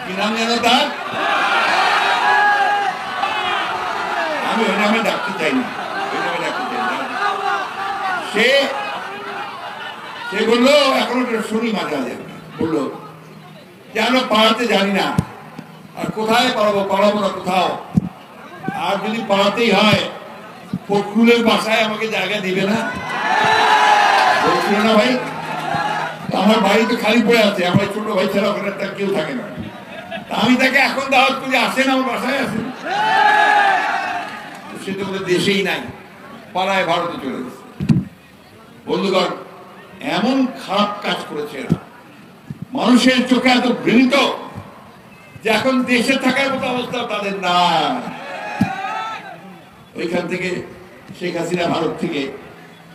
কি নাম জানো তার? আমি ওই নামে ডাকতে চাই না, সে বললো এখন শুনি মাঝে মাঝে বললো যে আমরা পাড়াতে জানি না, আর কোথায় পালাবো না কোথাও, আর যদি পাড়াতেই হয় ফখরুলের বাসায় আমাকে জায়গা দিবে না? বলছিল না ভাই? আমার বাড়ি তো খালি পড়ে আছে, আমার ছোট ভাই ছাড়া ওখানে তার কেউ থাকে না। আমি তাকে এখন দাওয়াত করি, আসেন আমার বাসায় আসেন, সে তো দেশেই নাই, পাড়ায় ভারতে চলে গেছে। বন্ধুগণ, এমন খারাপ কাজ করেছে এরা, মানুষের চোখে এত ঘৃণিত যে এখন দেশে থাকার মতো অবস্থা তাদের না। ওইখান থেকে শেখ হাসিনা ভারত থেকে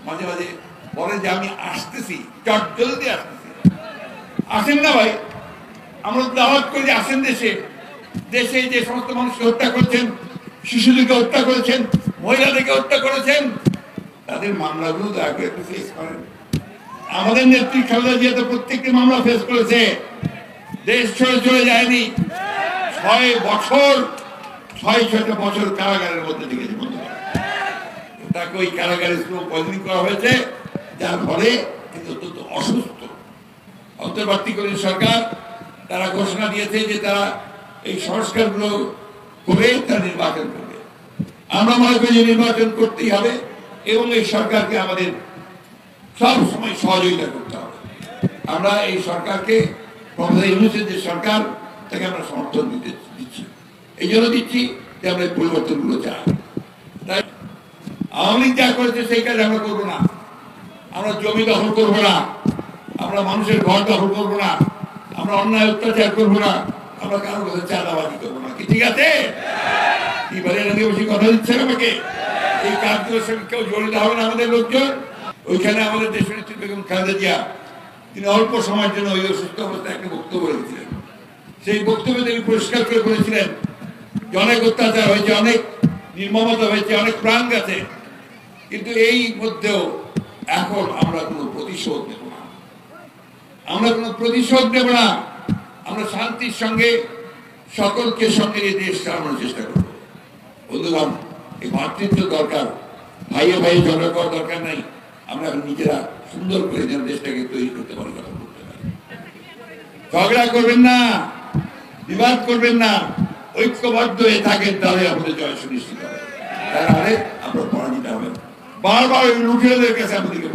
মাঝে মাঝে বলে যে আমি আসতেছি, চট জলদি আসতেছি। আসেন না ভাই, আমরা দাওয়াত করি যে আসেন দেশে। দেশে যে সমস্ত মানুষকে হত্যা করেছেন, শিশুদেরকে হত্যা করেছেন, মহিলাদেরকে হত্যা করেছেন, তাদের মামলাগুলো দয়া করে একটু ফেস করেন। আমাদের নেত্রী খালেদা জিয়া তো প্রত্যেকটি মামলা ফেস করেছে, দেশ ছেড়ে চলে যায়নি। 6 বছর কারাগারের মধ্যে থেকেছে। তাকে ওই কারাগারে পয়জনিং করা হয়েছে, যার ফলে কিন্তু অত্যন্ত অসুস্থ। অন্তর্বর্তীকালীন সরকার তারা ঘোষণা দিয়েছে যে তারা এই সংস্কারগুলো করে তারা নির্বাচন করবে। আমরা মনে করি যে নির্বাচন করতেই হবে এবং এই সরকারকে আমাদের সব সময় সহযোগিতা করতে হবে। আমরা এই সরকারকে, প্রফেসর ইউনূসের যে সরকার, তাকে আমরা সমর্থন দিচ্ছি। এই জন্য দিচ্ছি যে আমরা এই পরিবর্তনগুলো চাই। তাই আওয়ামী লীগ যা করেছে সেই কাজ আমরা করবো না। আমরা জমি দখল করবো না, আমরা মানুষের ঘর দখল করবো না, আমরা অন্যায় অত্যাচার করবো না, আমরা কারোর কাছে চাঁদাবাজি করবো না। কি ঠিক আছে? কি বলে নাকি বেশি কথা দিচ্ছেন আমাকে? এই কাজগুলোর সঙ্গে কেউ জড়িত হবে না আমাদের লোকজন। ওইখানে আমাদের দেশের নেত্রী বেগম খালেদা জিয়া, তিনি অল্প সময়ের জন্য ওই অসুস্থ অবস্থায় একটা বক্তব্য রেখেছিলেন। সেই বক্তব্যে তিনি পরিষ্কার করে বলেছিলেন যে অনেক অত্যাচার হয়েছে, অনেক নির্মমতা হয়েছে, অনেক প্রাণ গেছে, কিন্তু এই মধ্যেও এখন আমরা কোনো প্রতিশোধ নেব না, আমরা কোনো প্রতিশোধ নেব না। আমরা শান্তির সঙ্গে সকলকে সঙ্গে এই দেশ চালানোর চেষ্টা করব। বন্ধুগণ, এই ভাতৃত্ব দরকার, ভাইয়ে ভাইয়ে ঝগড়া করার দরকার নাই। আমরা নিজেরা সুন্দর করে যেন দেশটাকে তৈরি করতে পারি, কথা বলতে পারি। ঝগড়া করবেন না, বিবাদ করবেন না, ঐক্যবদ্ধ হয়ে থাকেন, তাহলে আমাদের জয় সুনিশ্চিত হবে। তাহলে আমরা পরাজিত হবেন। বারবার লুটেরাদের কাছে আমাদেরকে